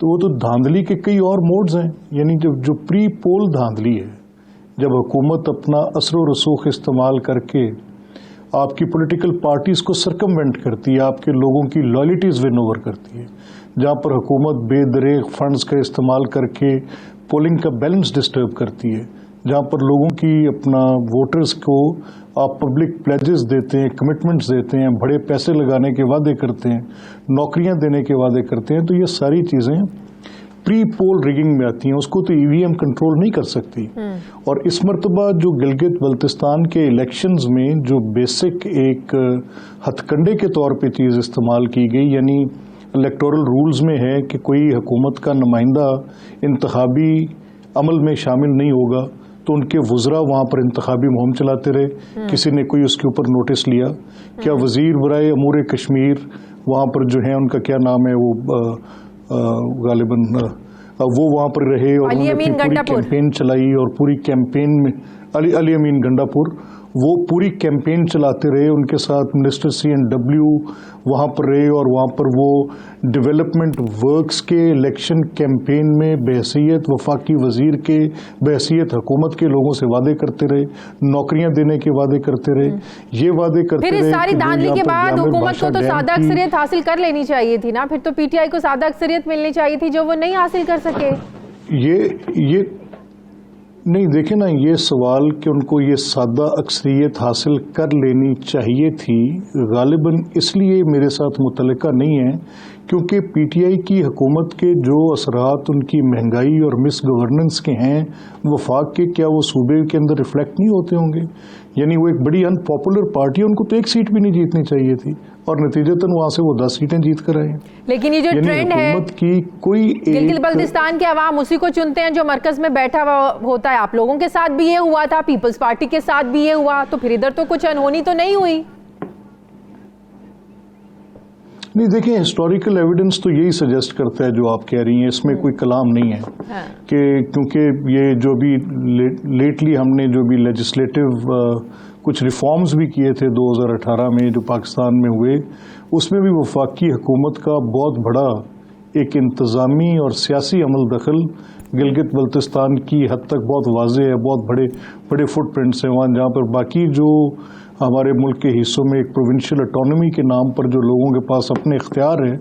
تو وہ تو دھاندلی کے کئی اور موڈز ہیں. یعنی جو پری پول دھاندلی ہے، جب حکومت اپنا اثر و رسوخ استعمال کر کے آپ کی پولیٹیکل پارٹیز کو سرکموینٹ کرتی ہے، آپ کے لوگوں کی لائلٹیز ون اوور کرتی ہے، جہاں پر حکومت بے دریغ فنڈز کا استعمال کر کے پولنگ کا بیلنس ڈسٹرب کرتی ہے، جہاں پر لوگوں کی اپنا ووٹرز کو آپ پبلک پلیجز دیتے ہیں، کمٹمنٹس دیتے ہیں، بڑے پیسے لگانے کے وعدے کرتے ہیں، نوکریاں دینے کے وعدے کرتے ہیں، تو یہ ساری چیزیں پری پول ریگنگ میں آتی ہیں. اس کو تو ای وی ایم کنٹرول نہیں کر سکتی. اور اس مرتبہ جو گلگت بلتستان کے الیکشنز میں جو بیسک ایک ہتھ کنڈے کے طور پہ چیز استعمال کی گئی، یعنی الیکٹورل رولز میں ہے کہ کوئی حکومت کا نمائندہ انتخابی عمل میں شامل نہیں ہوگا تو ان کے وزراء وہاں پر انتخابی مہم چلاتے رہے. کسی نے کوئی اس کے اوپر نوٹس لیا؟ کیا وزیر برائے امور کشمیر وہاں پر جو ہیں، ان کا کیا نام ہے، وہ غالباً وہ وہاں پر رہے اور انہوں نے اپنی پوری کیمپین چلائی، اور پوری کیمپین میں علی امین گنڈا پور وہ پوری کیمپین چلاتے رہے. ان کے ساتھ منسٹر CNW وہاں پر رہے اور وہاں پر وہ ڈیولپمنٹ ورکس کے الیکشن کیمپین میں بحیثیت وفاقی وزیر کے، بحیثیت حکومت کے لوگوں سے وعدے کرتے رہے، نوکریاں دینے کے وعدے کرتے رہے، یہ وعدے کرتے رہے. پھر اس ساری دھاندلی کے بعد حکومت کو تو سادہ اکثریت حاصل کر لینی چاہیے تھی نا، پھر تو PTI کو سادہ اکثریت ملنی چاہیے تھی جو وہ نہیں حاصل کر سکے. یہ نہیں، دیکھیں نا، یہ سوال کہ ان کو یہ سادہ اکثریت حاصل کر لینی چاہیے تھی غالباً اس لیے میرے ساتھ متعلقہ نہیں ہے کیونکہ PTI کی حکومت کے جو اثرات ان کی مہنگائی اور مس گورننس کے ہیں وفاق کے، کیا وہ صوبے کے اندر ریفلیکٹ نہیں ہوتے ہوں گے؟ یعنی وہ ایک بڑی ان پاپولر پارٹی ہے، ان کو تو ایک سیٹ بھی نہیں جیتنی چاہیے تھی اور نتیجتاً وہاں سے وہ 10 سیٹیں جیت کر آئے ہیں. لیکن یہ جو ٹرینڈ ہے گلگت بلتستان کے عوام اسی کو چنتے ہیں جو مرکز میں بیٹھا ہوتا ہے. آپ لوگوں کے ساتھ بھی یہ ہوا تھا، پیپلز پارٹی کے ساتھ بھی یہ ہوا، تو پھر ادھر تو کچھ انہونی تو نہیں ہوئی. نہیں، دیکھیں، ہسٹوریکل ایویڈنس تو یہی سجیسٹ کرتا ہے جو آپ کہہ رہی ہیں، اس میں کوئی کلام نہیں ہے کہ کیونکہ یہ جو بھی لیٹلی ہم نے جو بھی لیجسلیٹو کچھ ریفارمز بھی کیے تھے 2018 میں جو پاکستان میں ہوئے، اس میں بھی وفاقی حکومت کا بہت بڑا ایک انتظامی اور سیاسی عمل دخل گلگت بلتستان کی حد تک بہت واضح ہے. بہت بڑے فٹ پرنٹس ہیں وہاں، جہاں پر باقی جو ہمارے ملک کے حصوں میں ایک پروونشل اٹانومی کے نام پر جو لوگوں کے پاس اپنے اختیار ہیں،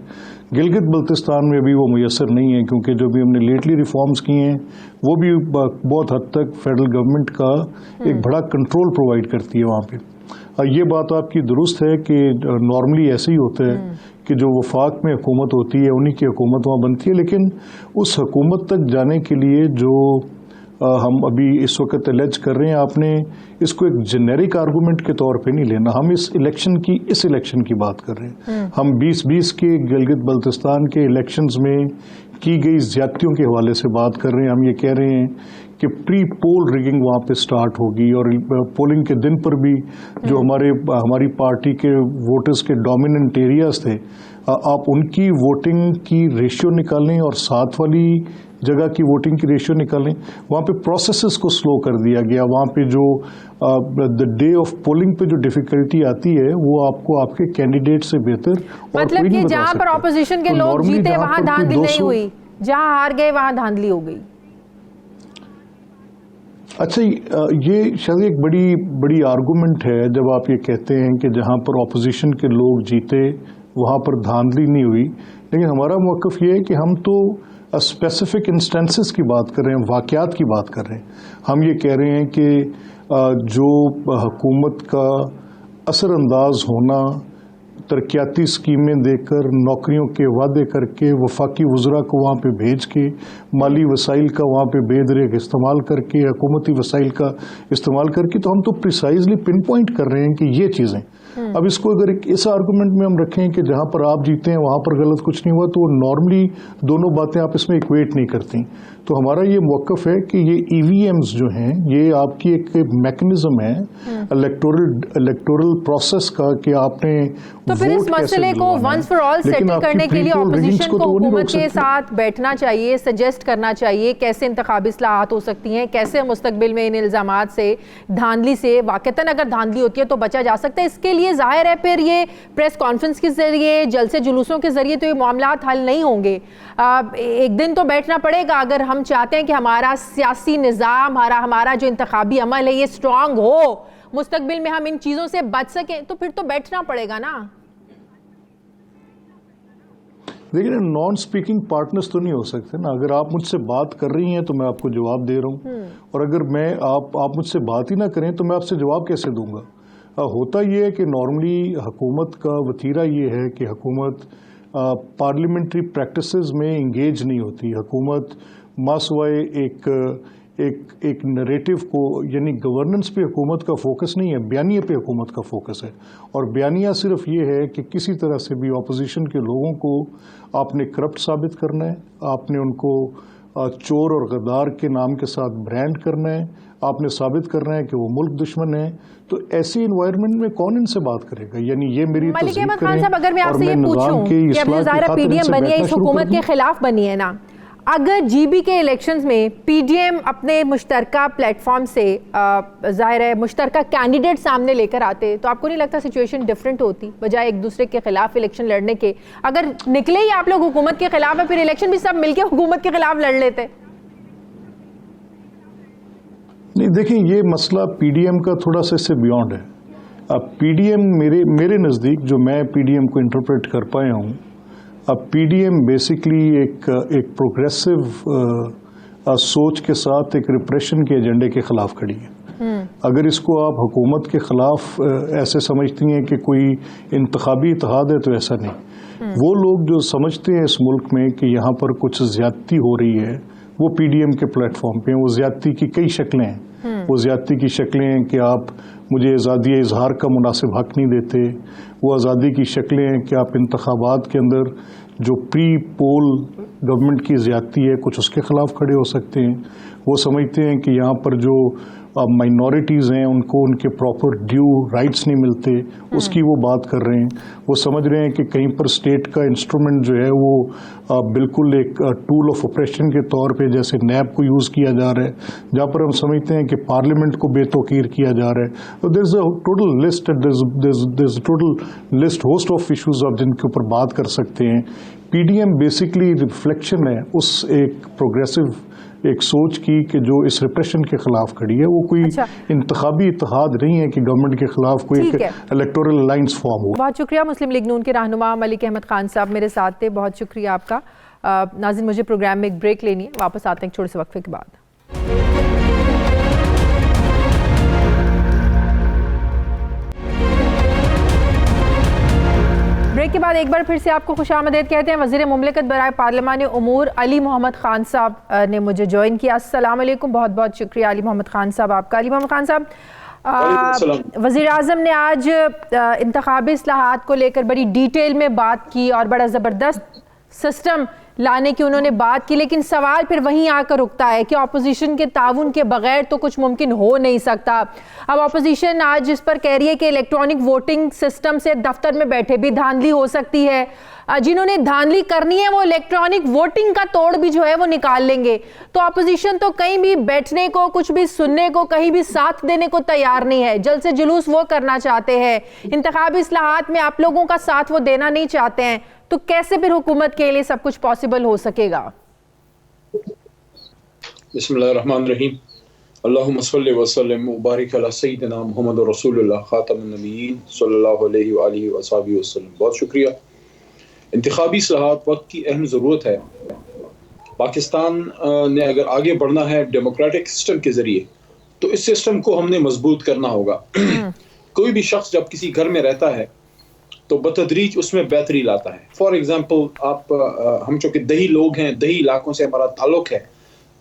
گلگت بلتستان میں بھی وہ میسر نہیں ہے کیونکہ جو بھی ہم نے لیٹلی ریفارمز کیے ہیں وہ بھی بہت حد تک فیڈرل گورنمنٹ کا ایک بڑا کنٹرول پرووائڈ کرتی ہے وہاں پہ. یہ بات آپ کی درست ہے کہ نارملی ایسے ہی ہوتا ہے کہ جو وفاق میں حکومت ہوتی ہے انہی کی حکومت وہاں بنتی ہے، لیکن اس حکومت تک جانے کے لیے جو ہم ابھی اس وقت الیج کر رہے ہیں، آپ نے اس کو ایک جنیرک آرگومنٹ کے طور پہ نہیں لینا. ہم اس الیکشن کی بات کر رہے ہیں. ہم 2020 کے گلگت بلتستان کے الیکشنز میں کی گئی زیادتیوں کے حوالے سے بات کر رہے ہیں. ہم یہ کہہ رہے ہیں کہ پری پول ریگنگ وہاں پہ سٹارٹ ہوگی اور پولنگ کے دن پر بھی جو ہماری پارٹی کے ووٹرز کے ڈومیننٹ ایریاز تھے، آپ ان کی ووٹنگ کی ریشیو نکالیں اور ساتھ والی جگہ کی ووٹنگ کی ریشیو نکالیں. وہاں پہ پروسیسز کو سلو کر دیا گیا. وہاں پہ جو ڈے آف پولنگ پہ جو ڈیفیکلٹی آتی ہے وہ آپ کو آپ کے کینڈیڈیٹ سے بہتر مطلب کہ جہاں پر اپوزیشن کے لوگ جیتے وہاں دھاندلی نہیں ہوئی، جہاں ہار گئے وہاں دھاندلی ہو گئی. اچھا، یہ شاید ایک بڑی آرگومنٹ ہے جب آپ یہ کہتے ہیں کہ جہاں پر اپوزیشن کے لوگ جیتے وہاں پر دھاندلی نہیں ہوئی، لیکن ہمارا موقف یہ ہے کہ ہم تو اسپیسیفک انسٹنسز کی بات کر رہے ہیں، واقعات کی بات کر رہے ہیں. ہم یہ کہہ رہے ہیں کہ جو حکومت کا اثر انداز ہونا، ترقیاتی اسکیمیں دے کر، نوکریوں کے وعدے کر کے، وفاقی وزراء کو وہاں پہ بھیج کے، مالی وسائل کا وہاں پہ بے دریغ استعمال کر کے، حکومتی وسائل کا استعمال کر کے، تو ہم تو پریسائزلی پن پوائنٹ کر رہے ہیں کہ یہ چیزیں. اب اس کو اگر اس آرگومنٹ میں ہم رکھیں کہ جہاں پر آپ جیتے ہیں وہاں پر غلط کچھ نہیں ہوا، تو وہ نارملی دونوں باتیں آپ اس میں ایکویٹ نہیں کرتی. تو ہمارا یہ موقف ہے کہ یہ ای وی ایمز جو ہیں یہ آپ کی ایک میکنزم ہے الیکٹورل پروسیس کا کہ آپ نے تو پھر اس مسئلے کو ونس فار آل سیٹل کرنے کے لیے اپوزیشن کو حکومت کے ساتھ بیٹھنا چاہیے، سجیسٹ کرنا چاہیے کیسے انتخابی اصلاحات ہو سکتی ہیں، کیسے مستقبل میں ان الزامات سے، دھاندلی سے، واقعتاً اگر دھاندلی ہوتی ہے تو بچا جا سکتا ہے. اس کے لیے ظاہر ہے پھر یہ پریس کانفرنس کے ذریعے جلسے جلوسوں کے ذریعے تو یہ معاملات حل نہیں ہوں گے. ایک دن تو بیٹھنا پڑے گا اگر ہم چاہتے ہیں کہ ہمارا سیاسی نظام ہمارا جو انتخابی عمل ہے یہ اسٹرانگ ہو, مستقبل میں ہم ان چیزوں سے بچ سکیں, تو پھر تو بیٹھنا پڑے گا نا. لیکن نان سپیکنگ پارٹنرز تو نہیں ہو سکتے نا. اگر آپ مجھ سے بات کر رہی ہیں تو میں آپ کو جواب دے رہا ہوں, اور اگر آپ مجھ سے بات ہی نہ کریں تو میں آپ سے جواب کیسے دوں گا. ہوتا یہ ہے کہ نارملی حکومت کا وتیرہ یہ ہے کہ حکومت پارلیمنٹری پریکٹسز میں انگیج نہیں ہوتی. حکومت ماسوائے ایک نریٹو کو, یعنی گورننس پہ حکومت کا فوکس نہیں ہے, بیانیے پہ حکومت کا فوکس ہے. اور بیانیہ صرف یہ ہے کہ کسی طرح سے بھی اپوزیشن کے لوگوں کو آپ نے کرپٹ ثابت کرنا ہے, آپ نے ان کو چور اور غدار کے نام کے ساتھ برانڈ کرنا ہے, آپ نے ثابت کرنا ہے کہ وہ ملک دشمن ہے. تو ایسی انوائرمنٹ میں کون ان سے بات کرے گا؟ یعنی یہ میری ملک احمد خان صاحب, اگر میں آپ سے یہ پوچھوں کہ اب جو ظاہرہ پی ڈی ایم بنی ہے اس حکومت کے خلاف بنی ہے نا, اگر جی بی کے الیکشنز میں پی ڈی ایم اپنے مشترکہ پلیٹ فارم سے ظاہر ہے مشترکہ کینڈیڈیٹ سامنے لے کر آتے تو آپ کو نہیں لگتا سچویشن ڈیفرنٹ ہوتی بجائے ایک دوسرے کے خلاف الیکشن لڑنے کے؟ اگر نکلے ہی آپ لوگ حکومت کے خلاف ہے پھر الیکشن بھی سب مل کے حکومت کے خلاف لڑ لیتے. نہیں دیکھیں, یہ مسئلہ پی ڈی ایم کا تھوڑا سا اس سے بیونڈ ہے. اب پی ڈی ایم میرے نزدیک جو میں پی ڈی ایم کو انٹرپریٹ کر پایا ہوں, اب پی ڈی ایم بیسکلی ایک پروگریسو سوچ کے ساتھ ایک ریپریشن کے ایجنڈے کے خلاف کھڑی ہے. اگر اس کو آپ حکومت کے خلاف ایسے سمجھتی ہیں کہ کوئی انتخابی اتحاد ہے تو ایسا نہیں. وہ لوگ جو سمجھتے ہیں اس ملک میں کہ یہاں پر کچھ زیادتی ہو رہی ہے وہ پی ڈی ایم کے پلیٹ فارم پہ ہیں. وہ زیادتی کی کئی شکلیں ہیں. وہ زیادتی کی شکلیں ہیں کہ آپ مجھے آزادی اظہار کا مناسب حق نہیں دیتے. وہ آزادی کی شکلیں ہیں کہ آپ انتخابات کے اندر جو پری پول گورنمنٹ کی زیادتی ہے کچھ اس کے خلاف کھڑے ہو سکتے ہیں. وہ سمجھتے ہیں کہ یہاں پر جو مائنورٹیز ہیں ان کو ان کے پراپر ڈیو رائٹس نہیں ملتے, اس کی وہ بات کر رہے ہیں. وہ سمجھ رہے ہیں کہ کہیں پر اسٹیٹ کا انسٹرومنٹ جو ہے وہ بالکل ایک ٹول آف اپریشن کے طور پہ جیسے نیب کو یوز کیا جا رہا ہے, جہاں پر ہم سمجھتے ہیں کہ پارلیمنٹ کو بے توقیر کیا جا رہا ہے. There is a total list, total list host of issues آپ جن کے اوپر بات کر سکتے ہیں. P D M basically reflection ہے اس ایک پروگریسو ایک سوچ کی کہ جو اس ریپریشن کے خلاف کھڑی ہے. وہ کوئی انتخابی اتحاد نہیں ہے کہ گورنمنٹ کے خلاف کوئی ایک الیکٹورل الائنس فارم ہو. بہت شکریہ. مسلم لیگ نون کے رہنما ملک احمد خان صاحب میرے ساتھ تھے, بہت شکریہ آپ کا. ناظرین مجھے پروگرام میں ایک بریک لینی ہے, واپس آتے ہیں ایک چھوٹے سے وقفے کے بعد. بریک کے بعد ایک بار پھر سے آپ کو خوش آمدید کہتے ہیں. وزیر مملکت برائے پارلیمان امور علی محمد خان صاحب نے مجھے جوائن کیا. السلام علیکم. بہت بہت شکریہ علی محمد خان صاحب آپ کا. علی محمد خان صاحب, وزیر اعظم نے آج انتخابی اصلاحات کو لے کر بڑی ڈیٹیل میں بات کی اور بڑا زبردست سسٹم لانے کی انہوں نے بات کی, لیکن سوال پھر وہیں آ کر رکتا ہے کہ اپوزیشن کے تعاون کے بغیر تو کچھ ممکن ہو نہیں سکتا. اب اپوزیشن آج اس پر کہہ رہی ہے کہ الیکٹرانک ووٹنگ سسٹم سے دفتر میں بیٹھے بھی دھاندلی ہو سکتی ہے. جنہوں نے دھاندلی کرنی ہے وہ الیکٹرانک ووٹنگ کا توڑ بھی جو ہے وہ نکال لیں گے. تو اپوزیشن تو کہیں بھی بیٹھنے کو, کچھ بھی سننے کو, کہیں بھی ساتھ دینے کو تیار نہیں ہے. جلسے جلوس وہ کرنا چاہتے ہیں, انتخابی اصلاحات میں آپ لوگوں کا ساتھ وہ دینا نہیں چاہتے ہیں. تو کیسے پھر حکومت کے لیے سب کچھ پاسبل ہو سکے گا؟ بسم اللہ الرحمن الرحیم. اللہم صلی وسلم وبارک علی سیدنا محمد رسول اللہ خاتم النبیین صلی اللہ علیہ وآلہ وصحبہ وسلم. بہت شکریہ. انتخابی اصلاحات وقت کی اہم ضرورت ہے. پاکستان نے اگر آگے بڑھنا ہے ڈیموکریٹک سسٹم کے ذریعے تو اس سسٹم کو ہم نے مضبوط کرنا ہوگا. کوئی بھی شخص جب کسی گھر میں رہتا ہے تو بتدریج اس میں بہتری لاتا ہے. فار ایگزامپل ہم چونکہ دیہی لوگ ہیں, دیہی علاقوں سے ہمارا تعلق ہے,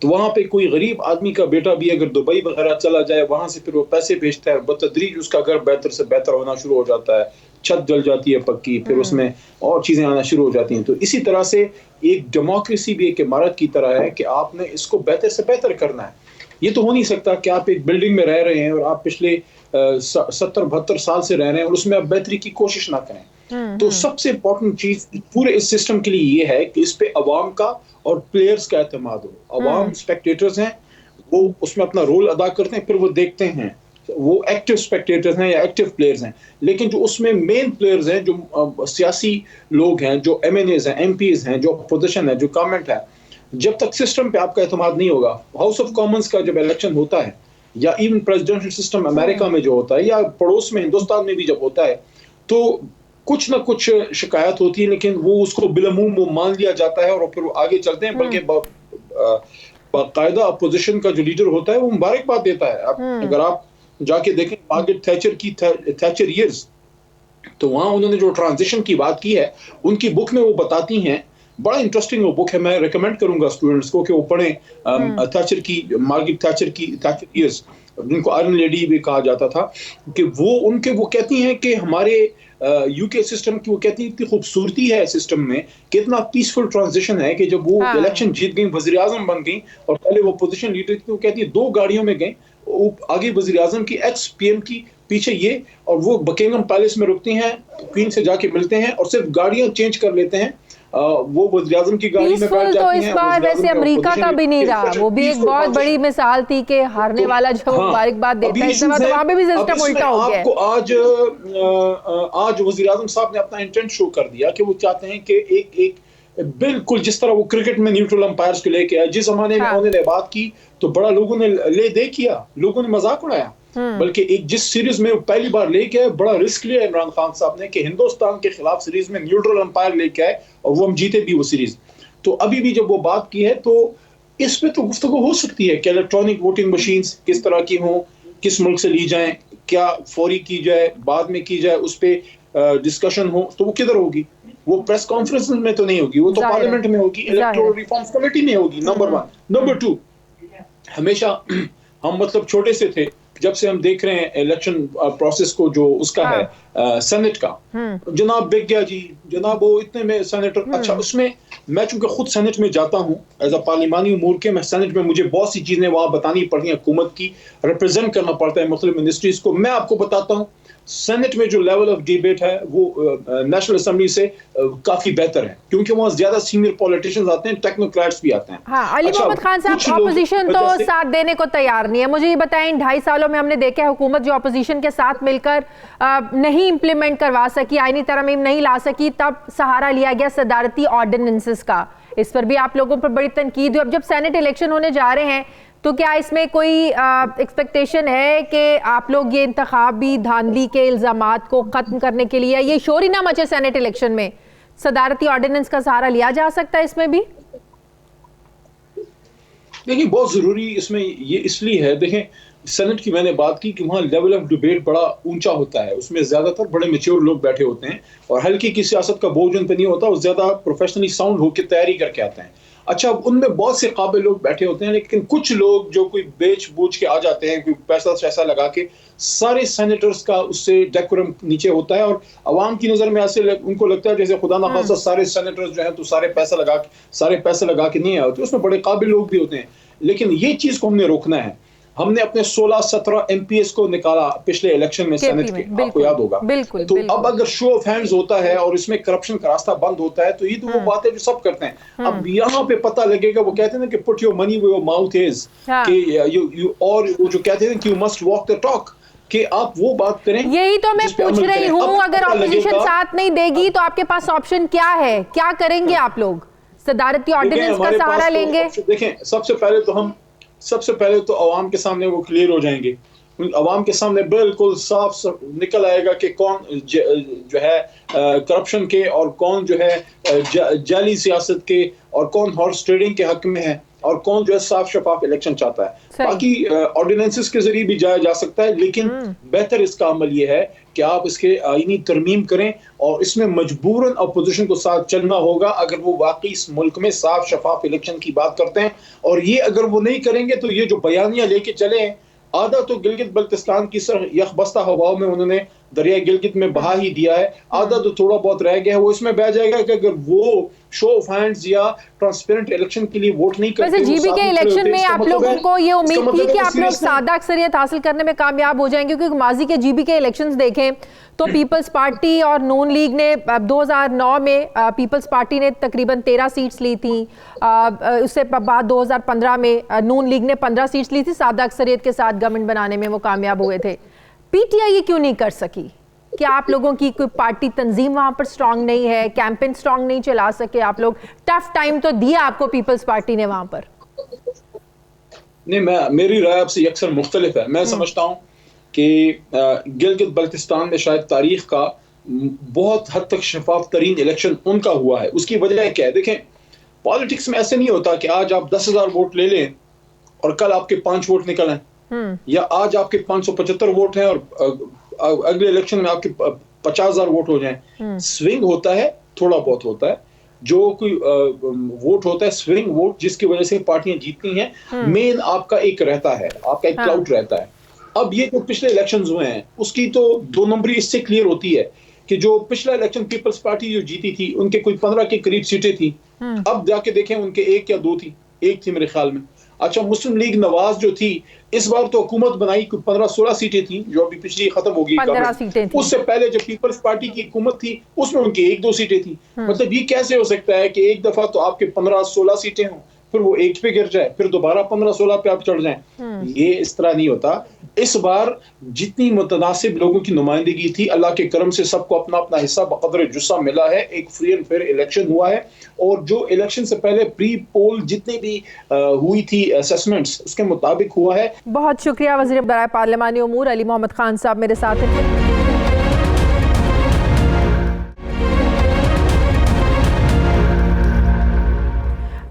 تو وہاں پہ کوئی غریب آدمی کا بیٹا بھی اگر دبئی وغیرہ چلا جائے وہاں سے پھر وہ پیسے بھیجتا ہے, بتدریج اس کا گھر بہتر سے بہتر ہونا شروع ہو جاتا ہے. چھت جل جاتی ہے پکی, پھر اس میں اور چیزیں آنا شروع ہو جاتی ہیں. تو اسی طرح سے ایک ڈیموکریسی بھی ایک عمارت کی طرح ہے کہ آپ نے اس کو بہتر سے بہتر کرنا ہے. یہ تو ہو نہیں سکتا کہ آپ ایک بلڈنگ میں رہ رہے ہیں اور آپ پچھلے 70-72 سال سے رہ رہے ہیں اور اس میں آپ بہتری کی کوشش نہ کریں. تو سب سے امپورٹنٹ چیز پورے اس سسٹم کے لیے یہ ہے کہ اس پہ عوام کا اور پلیئرز کا اعتماد ہو. عوام اسپیکٹیٹرز ہیں, وہ اس میں اپنا رول ادا کرتے ہیں, پھر وہ دیکھتے ہیں وہ ایکٹیو اسپیکٹیٹرز ہیں یا ایکٹیو پلیئرز ہیں، لیکن جو اس میں مین پلیئرز ہیں، جو سیاسی لوگ ہیں، جو ایم این ایز ہیں، ایم پیز ہیں، جو اپوزیشن ہے، جو گورنمنٹ ہے، جب تک سسٹم پہ آپ کا اعتماد نہیں ہوگا، ہاؤس آف کامنز کا جب الیکشن ہوتا ہے یا ایون پریزیڈنشل سسٹم امریکہ میں جو ہوتا ہے یا پڑوس میں ہندوستان میں بھی جب ہوتا ہے، تو کچھ نہ کچھ شکایت ہوتی ہے، لیکن وہ اس کو بالعموم وہ مان لیا جاتا ہے اور پھر وہ آگے چلتے ہیں، بلکہ باقاعدہ اپوزیشن کا جو لیڈر ہوتا ہے وہ مبارکباد دیتا ہے۔ اگر آپ جا کے دیکھیں مارگریٹ تھیچر کی تھیچر ایئرز، تو وہاں انہوں نے جو ٹرانزیشن کی بات کی ہے، ان کی بک میں وہ بتاتی ہیں، بڑا انٹرسٹنگ وہ بک ہے، میں ریکمینڈ کروں گا اسٹوڈنٹس کو کہ وہ پڑھیں، تھیچر کی، مارگریٹ تھیچر کی تھیچر ایئرز، جن کو آئرن لیڈی بھی کہا جاتا تھا، کہ وہ کہتی ہیں کہ ہمارے یو کے سسٹم کی، وہ کہتی ہیں اتنی خوبصورتی ہے سسٹم میں کہ اتنا پیسفل ٹرانزیشن ہے کہ جب وہ الیکشن جیت گئیں، وزیر اعظم بن گئیں، اور پہلے وہ اپوزیشن لیڈر تھی، وہ کہتی ہے 2 گاڑیوں میں گئیں، آگے وزیر اعظم کی، ایکس پی ایم کی، پیچھے یہ، اور وہ بکنگم پیلس میں رکتی ہیں، کوئین سے جا کے ملتے ہیں اور صرف گاڑیاں چینج کر لیتے ہیں، وہ وزیر اعظم کی گاڑی میں بیٹھ جاتی ہیں۔ تو اس بار ویسے امریکہ کا بھی نہیں رہا، وہ بھی ایک بہت بڑی مثال تھی کہ ہارنے والا جو مبارکباد دیتا ہے، اس دفعہ تو وہاں پہ بھی سسٹم الٹا ہو گیا ہے۔ آپ کو آج وزیر اعظم صاحب نے اپنا انٹینٹ شو کر دیا کہ وہ چاہتے ہیں کہ ایک بالکل جس طرح وہ کرکٹ میں نیوٹرل امپائرز کو لے کے آئے، جس زمانے میں انہوں نے بات کی تو بڑا لوگوں نے لے دے کیا، لوگوں نے مذاق اڑایا، بلکہ ایک جس سیریز میں پہلی بار لے کے آئے، بڑا رسک لیا عمران خان صاحب نے کہ ہندوستان کے خلاف سیریز میں نیوٹرل امپائر لے کے آئے، اور وہ ہم جیتے بھی وہ سیریز۔ تو ابھی بھی جب وہ بات کی ہے تو اس پہ تو گفتگو ہو سکتی ہے کہ الیکٹرانک ووٹنگ مشینز کس طرح کی ہوں، کس ملک سے لی جائیں، کیا فوری کی جائے، بعد میں کی جائے، اس پہ ڈسکشن ہو، تو وہ کدھر ہوگی؟ وہ پریس کانفرنس میں تو نہیں ہوگی، وہ تو پارلیمنٹ میں ہوگی، الیکٹورل ریفارمز کمیٹی میں ہوگی، نمبر 1۔ نمبر 2، ہمیشہ ہم مطلب چھوٹے سے تھے، جب سے ہم دیکھ رہے ہیں الیکشن پروسیس کو، جو اس کا ہے سینٹ کا، جناب بک گیا جی، جناب وہ اتنے میں سینیٹر، اچھا اس میں میں چونکہ خود سینٹ میں جاتا ہوں ایز اے پارلیمانی امور کے، میں سینٹ میں مجھے بہت سی چیزیں وہاں بتانی پڑتی ہیں، حکومت کی ریپرزینٹ کرنا پڑتا ہے مختلف منسٹریز کو۔ میں آپ کو بتاتا ہوں سینٹ میں جو لیول آف ڈیبیٹ ہے وہ نیشنل اسمبلی سے کافی بہتر ہے، کیونکہ وہاں زیادہ سینئر پولیٹیشینز آتے ہیں، ٹیکنوکریٹس بھی آتے ہیں۔ ہاں، علی محمد خان صاحب، اپوزیشن تو ساتھ دینے کو تیار نہیں ہے۔ مجھے یہ بتائیں، 2.5 سالوں میں ہم نے دیکھا ہے حکومت جو اپوزیشن کے ساتھ مل کر نہیں امپلیمنٹ کروا سکی، آئینی ترمیم نہیں لا سکی، تب سہارا لیا گیا صدارتی آرڈیننسز کا، اس پر بھی آپ لوگوں پر بڑی تنقید ہوئی۔ اب جب سینٹ الیکشن ہونے جا رہے ہیں تو کیا اس میں کوئی ایکسپیکٹیشن ہے کہ آپ لوگ یہ انتخابی دھاندلی کے الزامات کو ختم کرنے کے لیے، یہ شور ہی نہ مچے سینٹ الیکشن میں، صدارتی آرڈیننس کا سہارا لیا جا سکتا ہے اس میں بھی؟ دیکھیں بہت ضروری اس میں یہ اس لیے ہے، دیکھیں سینٹ کی میں نے بات کی کہ وہاں لیول آف ڈیبیٹ بڑا اونچا ہوتا ہے، اس میں زیادہ تر بڑے میچور لوگ بیٹھے ہوتے ہیں، اور ہلکی کی سیاست کا بوجھ ان پہ نہیں ہوتا، وہ زیادہ پروفیشنلی ساؤنڈ ہو کے تیاری کر کے آتے ہیں۔ اچھا ان میں بہت سے قابل لوگ بیٹھے ہوتے ہیں، لیکن کچھ لوگ جو کوئی بیچ بوجھ کے آ جاتے ہیں، کوئی پیسہ شیسہ لگا کے، سارے سینیٹرز کا اس سے ڈیکورم نیچے ہوتا ہے، اور عوام کی نظر میں ایسے ان کو لگتا ہے جیسے خدا نخواستہ سارے سینیٹرز جو ہیں تو سارے پیسہ لگا کے نہیں آئے ہوتے، اس میں بڑے قابل لوگ بھی ہوتے ہیں۔ لیکن یہ چیز کو ہم نے روکنا ہے۔ ہم نے اپنے 16-17 ایم پی ایس کو نکالا پچھلے الیکشن میں سینٹ کے، آپ کو یاد ہوگا۔ تو اب اگر شو آف ہینڈز ہوتا ہے اور اس میں کرپشن کا راستہ بند ہوتا ہے، تو یہ تو وہ بات ہے جو سب کرتے ہیں۔ اب یہاں پہ پتہ لگے گا، وہ کہتے ہیں نا کہ put your money where your mouth is, کہ اور وہ جو کہتے ہیں کہ you must walk the talk, کہ آپ وہ بات کریں۔ یہی تو میں پوچھ رہی ہوں، اگر اپوزیشن ساتھ نہیں دے گی تو آپ کے پاس آپشن کیا ہے؟ کیا کریں گے آپ لوگ؟ صدارتی آرڈیننس کا سہارا لیں گے؟ دیکھیں سب سے پہلے تو عوام کے سامنے وہ کلیئر ہو جائیں گے، عوام کے سامنے بالکل صاف نکل آئے گا کہ کون جو ہے کرپشن کے، اور کون جو ہے جعلی سیاست کے، اور کون ہارس ٹریڈنگ کے حق میں ہے، اور کون جو ہے صاف شفاف الیکشن چاہتا ہے۔ باقی آرڈیننسز کے ذریعے بھی جایا جا سکتا ہے، لیکن بہتر اس کا عمل یہ ہے کہ آپ اس کے آئینی ترمیم کریں، اور اس میں مجبوراً اپوزیشن کو ساتھ چلنا ہوگا اگر وہ واقعی اس ملک میں صاف شفاف الیکشن کی بات کرتے ہیں۔ اور یہ اگر وہ نہیں کریں گے تو یہ جو بیانیاں لے کے چلے ہیں، آدھا تو گلگت بلتستان کی یخ بستہ ہواؤں میں انہوں نے دریائے گلگت میں بہا ہی دیا ہے, آدھا تو تھوڑا بہت رہ گیا ہے, وہ اس میں بہ جائے گا کہ اگر وہ شو آف ہینڈز یا ٹرانسپیرنٹ الیکشن کے لیے ووٹ نہیں کرتے. ویسے جی بی کے الیکشن میں آپ لوگوں کو یہ امید تھی کہ آپ لوگ سادہ اکثریت حاصل کرنے میں کامیاب ہو جائیں گے, کیونکہ ماضی کے جی بی کے الیکشنز دیکھیں تو پیپلز پارٹی اور نون لیگ نے 2009 میں پیپلز پارٹی نے تقریباً 13 سیٹس لی تھیں, اس سے بعد 2015 میں نون لیگ نے 15 سیٹس لی تھی, سادہ اکثریت کے ساتھ گورنمنٹ بنانے میں وہ کامیاب ہوئے تھے. پی ٹی آئی یہ کیوں نہیں کر سکی؟ کیا آپ لوگوں کی کوئی پارٹی تنظیم وہاں پر سٹرونگ نہیں ہے, کیمپین سٹرونگ نہیں چلا سکے آپ لوگ؟ ٹف ٹائم تو دیا آپ کو پیپلز پارٹی نے وہاں پر. نہیں, میری رائے آپ سے اکثر مختلف ہے. میں سمجھتا ہوں کہ گلگت بلتستان میں شاید تاریخ کا بہت حد تک شفاف ترین الیکشن ان کا ہوا ہے. اس کی وجہ کیا ہے؟ دیکھیں, پالیٹکس میں ایسے نہیں ہوتا کہ آج آپ 10,000 ووٹ لے لیں اور کل آپ کے 5 ووٹ نکل آئیں, یا آج آپ کے 575 ووٹ ہیں اور اگلے الیکشن میں آپ کے 50,000 ووٹ ہو جائیں. سوئنگ ہوتا ہے, تھوڑا بہت ہوتا ہے, جو کوئی ووٹ ہوتا ہے سوئنگ ووٹ جس کی وجہ سے پارٹیاں جیتتی ہیں. مین آپ کا ایک رہتا ہے, آپ کا ایک کلاؤڈ رہتا ہے. اب یہ جو پچھلے الیکشنز ہوئے ہیں اس کی تو 2 نمبری اس سے کلیئر ہوتی ہے کہ جو پچھلا الیکشن پیپلز پارٹی جو جیتی تھی ان کے کوئی 15 کے قریب سیٹیں تھیں. اب جا کے دیکھیں ان کے 1 یا 2 تھی, 1 تھی میرے خیال میں. اچھا, مسلم لیگ نواز جو تھی اس بار تو حکومت بنائی, 15-16 سیٹیں تھیں جو ابھی پچھلی ختم ہو گئی. 15 سیٹیں تھیں. اس سے پہلے جو پیپلز پارٹی کی حکومت تھی اس میں ان کی 1-2 سیٹیں تھیں. مطلب یہ کیسے ہو سکتا ہے کہ ایک دفعہ تو آپ کے 15-16 سیٹیں ہوں, پھر وہ 1 پہ گر جائے, پھر دوبارہ 15-16 پہ آپ چڑھ جائیں؟ یہ اس طرح نہیں ہوتا. اس بار جتنی متناسب لوگوں کی نمائندگی تھی, اللہ کے کرم سے سب کو اپنا اپنا حصہ بقدر جسہ ملا ہے. ایک فری اینڈ فیئر الیکشن ہوا ہے, اور جو الیکشن سے پہلے پری پول جتنی بھی ہوئی تھی اسیسمنٹس اس کے مطابق ہوا ہے. بہت شکریہ وزیر برائے پارلیمانی امور علی محمد خان صاحب میرے ساتھ ہیں.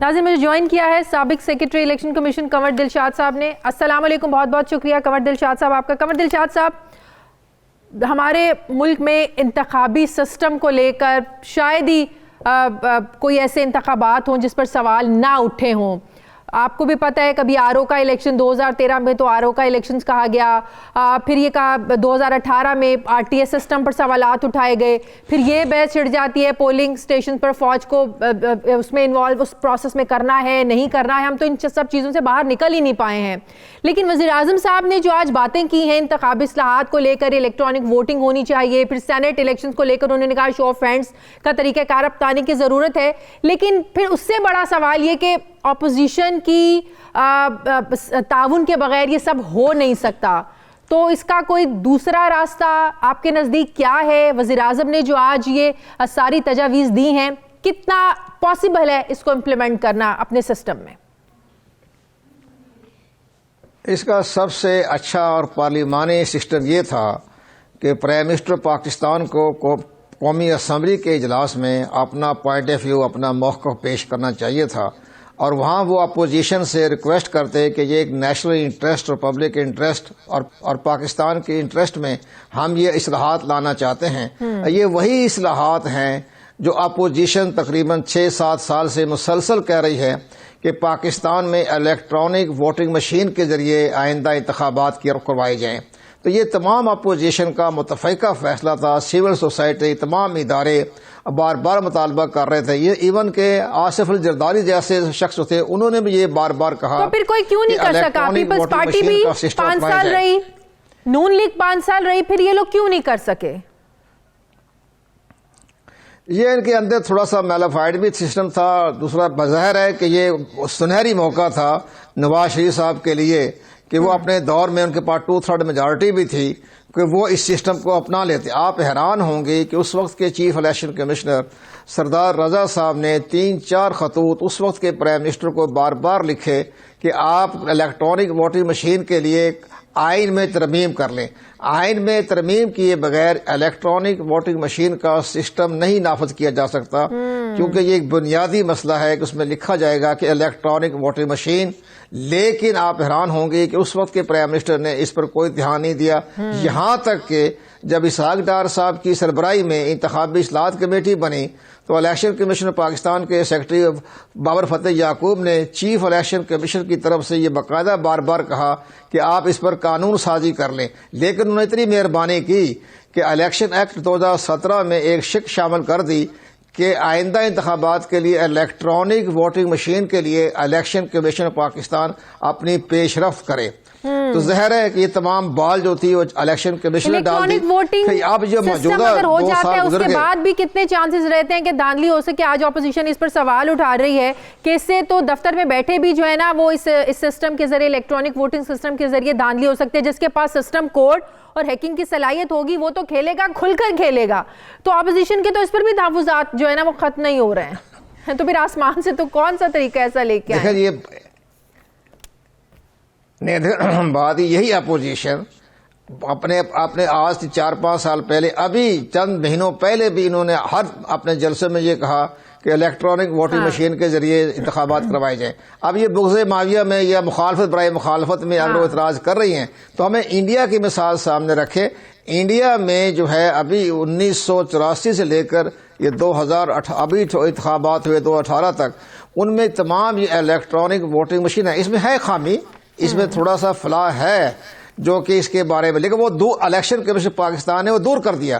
ناظرین, مجھے جوائن کیا ہے سابق سیکرٹری الیکشن کمیشن کنور دلشاد صاحب نے. السلام علیکم, بہت بہت شکریہ کنور دلشاد صاحب آپ کا. کنور دلشاد صاحب, ہمارے ملک میں انتخابی سسٹم کو لے کر شاید ہی کوئی ایسے انتخابات ہوں جس پر سوال نہ اٹھے ہوں. آپ کو بھی پتہ ہے کبھی آر او کا الیکشن 2013 میں تو آر او کا الیکشنز کہا گیا, پھر یہ کہا 2018 میں آر ٹی ایس سسٹم پر سوالات اٹھائے گئے, پھر یہ بحث چھڑ جاتی ہے پولنگ سٹیشن پر فوج کو اس میں انوالو اس پروسیس میں کرنا ہے نہیں کرنا ہے. ہم تو ان سب چیزوں سے باہر نکل ہی نہیں پائے ہیں. لیکن وزیر اعظم صاحب نے جو آج باتیں کی ہیں انتخابی اصلاحات کو لے کر, الیکٹرانک ووٹنگ ہونی چاہیے, پھر سینٹ الیکشنز کو لے کر انہوں نے کہا شو آف ہینڈز کا طریقہ کار اپنانے کی ضرورت ہے. لیکن پھر اس سے بڑا سوال یہ کہ اپوزیشن کی تعاون کے بغیر یہ سب ہو نہیں سکتا. تو اس کا کوئی دوسرا راستہ آپ کے نزدیک کیا ہے؟ وزیر اعظم نے جو آج یہ ساری تجاویز دی ہیں, کتنا پاسبل ہے اس کو امپلیمنٹ کرنا اپنے سسٹم میں؟ اس کا سب سے اچھا اور پارلیمانی سسٹم یہ تھا کہ پرائم منسٹر پاکستان کو قومی اسمبلی کے اجلاس میں اپنا پوائنٹ آف ویو, اپنا موقف پیش کرنا چاہیے تھا, اور وہاں وہ اپوزیشن سے ریکویسٹ کرتے کہ یہ ایک نیشنل انٹرسٹ اور پبلک انٹرسٹ اور پاکستان کے انٹرسٹ میں ہم یہ اصلاحات لانا چاہتے ہیں. یہ وہی اصلاحات ہیں جو اپوزیشن تقریباً 6-7 سال سے مسلسل کہہ رہی ہے کہ پاکستان میں الیکٹرانک ووٹنگ مشین کے ذریعے آئندہ انتخابات کروائے جائیں. تو یہ تمام اپوزیشن کا متفقہ فیصلہ تھا. سول سوسائٹی, تمام ادارے بار بار مطالبہ کر رہے تھے. یہ ایون کہ آصف الجرداری جیسے شخص تھے, انہوں نے بھی یہ بار بار کہا. تو پھر کوئی کیوں نہیں کر سکا؟ پیپلز پارٹی بھی 5 سال رہی, نون لیگ 5 سال رہی, پھر یہ لوگ کیوں نہیں کر سکے؟ یہ ان کے اندر تھوڑا سا میلافائڈ بھی سسٹم تھا. دوسرا بظاہر ہے کہ یہ سنہری موقع تھا نواز شریف صاحب کے لیے کہ وہ اپنے دور میں ان کے پاس 2/3 میجارٹی بھی تھی کہ وہ اس سسٹم کو اپنا لیتے. آپ حیران ہوں گے کہ اس وقت کے چیف الیکشن کمشنر سردار رضا صاحب نے 3-4 خطوط اس وقت کے پرائم منسٹر کو بار بار لکھے کہ آپ الیکٹرانک ووٹنگ مشین کے لیے آئین میں ترمیم کر لیں. آئین میں ترمیم کیے بغیر الیکٹرانک ووٹنگ مشین کا سسٹم نہیں نافذ کیا جا سکتا, کیونکہ یہ ایک بنیادی مسئلہ ہے کہ اس میں لکھا جائے گا کہ الیکٹرانک ووٹنگ مشین، لیکن آپ حیران ہوں گے کہ اس وقت کے پرائم منسٹر نے اس پر کوئی دھیان نہیں دیا، یہاں تک کہ جب اسحاق ڈار صاحب کی سربراہی میں انتخابی اصلاحات کمیٹی بنی تو الیکشن کمیشن پاکستان کے سیکرٹری بابر فتح یعقوب نے چیف الیکشن کمیشن کی طرف سے یہ باقاعدہ بار بار کہا کہ آپ اس پر قانون سازی کر لیں، لیکن انہوں نے اتنی مہربانی کی کہ الیکشن ایکٹ 2017 میں ایک شک شامل کر دی کہ آئندہ انتخابات کے لیے الیکٹرانک ووٹنگ مشین کے لیے الیکشن کمیشن پاکستان اپنی پیش رفت کرے۔ تو ظاہر ہے کہ یہ تمام بال جو تھی وہ الیکشن کمیشن نے ڈال دی۔ الیکٹرانک ووٹنگ اب جو موجودہ اگر ہو 2 جاتا ہے سال اس گزر کے گئے، بعد بھی کتنے چانسز رہتے ہیں کہ دھاندلی ہو سکے؟ آج اپوزیشن اس پر سوال اٹھا رہی ہے کہ اس سے تو دفتر میں بیٹھے بھی جو ہے نا وہ اس سسٹم کے ذریعے، الیکٹرانک ووٹنگ سسٹم کے ذریعے دھاندلی ہو سکتے ہیں۔ جس کے پاس سسٹم کوڈ اور ہیکنگ کی صلاحیت ہوگی وہ تو کھیلے گا، کھل کر کھیلے گا۔ تو اپوزیشن کے تو اس پر بھی تحفظات جو ہے نا وہ ختم نہیں ہو رہے ہیں، تو پھر آسمان سے تو کون سا طریقہ ایسا لے کے آئے؟ یہ بات یہی اپوزیشن اپنے آج سے 4-5 سال پہلے، ابھی چند مہینوں پہلے بھی انہوں نے ہر اپنے جلسے میں یہ کہا کہ الیکٹرانک ووٹنگ مشین کے ذریعے انتخابات کروائے جائیں۔ اب یہ بغض معاویہ میں یا مخالفت برائے مخالفت میں اگر وہ اعتراض کر رہی ہیں تو ہمیں انڈیا کی مثال سامنے رکھے۔ انڈیا میں جو ہے ابھی 1984 سے لے کر یہ 2008 ابھی انتخابات ہوئے 2018 تک، ان میں تمام یہ الیکٹرانک ووٹنگ مشین ہے۔ اس میں ہے خامی، اس میں تھوڑا سا فلاح ہے جو کہ اس کے بارے میں، لیکن وہ الیکشن کمیشن پاکستان نے وہ دور کر دیا۔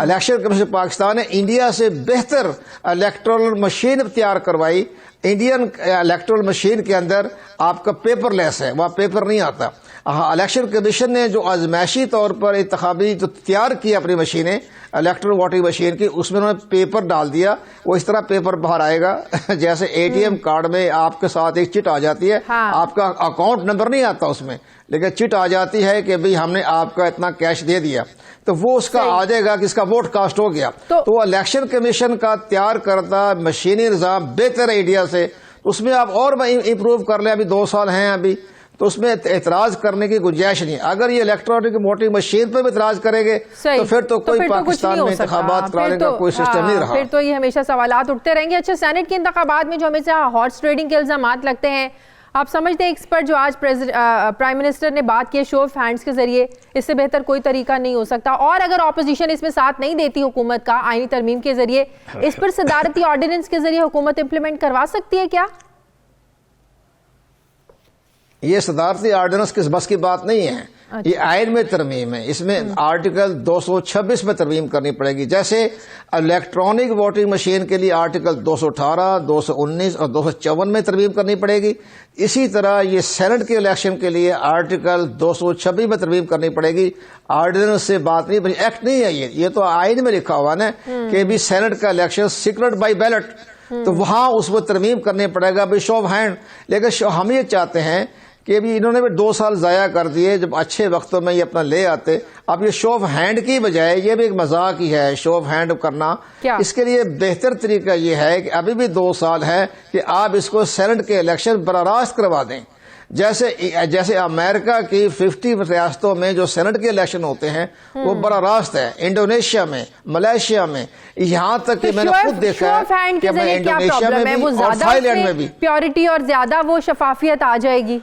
الیکشن کمیشن پاکستان نے انڈیا سے بہتر الیکٹرل مشین تیار کروائی۔ انڈین الیکٹرل مشین کے اندر آپ کا پیپر لیس ہے، وہاں پیپر نہیں آتا۔ الیکشن کمیشن نے جو آزمائشی طور پر انتخابی جو تیار کی اپنی مشینیں الیکٹرل ووٹنگ مشین کی، اس میں انہوں نے پیپر ڈال دیا۔ وہ اس طرح پیپر باہر آئے گا جیسے اے ٹی ایم کارڈ میں آپ کے ساتھ ایک چٹ آ جاتی ہے، آپ کا اکاؤنٹ نمبر نہیں آتا اس میں، لیکن چٹ آ جاتی ہے کہ بھئی ہم نے آپ کا اتنا کیش دے دیا، تو وہ اس کا آ جائے گا کہ اس کا ووٹ کاسٹ ہو گیا۔ تو الیکشن کمیشن کا تیار کردہ مشینی نظام بہتر ہے انڈیا سے، اس میں آپ اور امپروو کر لیں۔ ابھی 2 سال ہیں ابھی، تو اس میں اعتراض کرنے کی گنجائش نہیں۔ اگر یہ الیکٹرانک ووٹنگ مشین پر بھی اعتراض کریں گے تو پھر تو کوئی پاکستان میں انتخابات کرانے کا کوئی سسٹم نہیں رہا۔ پھر تو یہ ہمیشہ سوالات اٹھتے رہیں گے۔ اچھا، سینٹ کے انتخابات میں جو ہمیشہ ہارس ٹریڈنگ کے الزامات لگتے ہیں، آپ سمجھتے ہیں اس پر جو آج پرائم منسٹر نے بات کی شو آف ہینڈز کے ذریعے، اس سے بہتر کوئی طریقہ نہیں ہو سکتا؟ اور اگر اپوزیشن اس میں ساتھ نہیں دیتی حکومت کا آئینی ترمیم کے ذریعے، اس پر صدارتی آرڈیننس کے ذریعے حکومت امپلیمنٹ کروا سکتی ہے کیا؟ یہ صدارتی آرڈیننس کس بس کی بات نہیں ہے، یہ آئین میں ترمیم ہے۔ اس میں آرٹیکل 226 میں ترمیم کرنی پڑے گی۔ جیسے الیکٹرانک ووٹنگ مشین کے لیے آرٹیکل 218، 219 اور 254 میں ترمیم کرنی پڑے گی، اسی طرح یہ سینٹ کے الیکشن کے لیے آرٹیکل 226 میں ترمیم کرنی پڑے گی۔ آرڈیننس سے بات نہیں، ایکٹ نہیں ہے یہ تو آئین میں لکھا ہوا نا کہ بھی سینٹ کا الیکشن سیکرٹ بائی بیلٹ، تو وہاں اس کو ترمیم کرنے پڑے گا بھی شو آف ہینڈ۔ لیکن ہم یہ چاہتے ہیں کہ ابھی انہوں نے بھی 2 سال ضائع کر دیے، جب اچھے وقتوں میں یہ اپنا لے آتے۔ اب یہ شو آف ہینڈ کی بجائے یہ بھی ایک مذاق ہی ہے شو آف ہینڈ کرنا۔ اس کے لیے بہتر طریقہ یہ ہے کہ ابھی بھی 2 سال ہے کہ آپ اس کو سینٹ کے الیکشن براہ راست کروا دیں۔ جیسے امریکہ کی 50 ریاستوں میں جو سینٹ کے الیکشن ہوتے ہیں وہ براہ راست ہے، انڈونیشیا میں، ملائیشیا میں، یہاں تک کہ میں نے خود دیکھا ہے کہ میں انڈونیشیا میں بھی اور تھائی لینڈ میں بھی پیورٹی اور زیادہ وہ شفافیت آ جائے گی،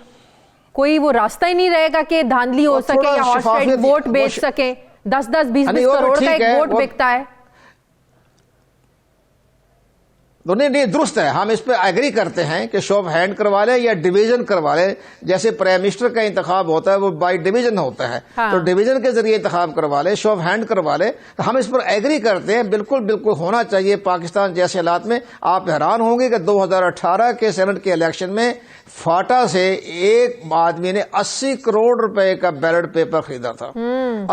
کوئی وہ راستہ ہی نہیں رہے گا کہ دھاندلی ہو سکے یا ہارس ٹریڈ ووٹ بیچ سکیں۔ 10-10 20-20 کروڑ کا ایک ووٹ بکتا ہے۔ تو نہیں درست ہے، ہم اس پہ ایگری کرتے ہیں کہ شو آف ہینڈ کروا لیں یا ڈویژن کروا لیں۔ جیسے پرائم منسٹر کا انتخاب ہوتا ہے وہ بائی ڈویژن ہوتا ہے، تو ڈویژن کے ذریعے انتخاب کروا لیں، شو آف ہینڈ کروا لیں، ہم اس پر ایگری کرتے ہیں۔ بالکل ہونا چاہیے پاکستان جیسے حالات میں۔ آپ حیران ہوں گے کہ 2018 کے سینٹ کے الیکشن میں فاٹا سے ایک آدمی نے 80 کروڑ روپے کا بیلٹ پیپر خریدا تھا،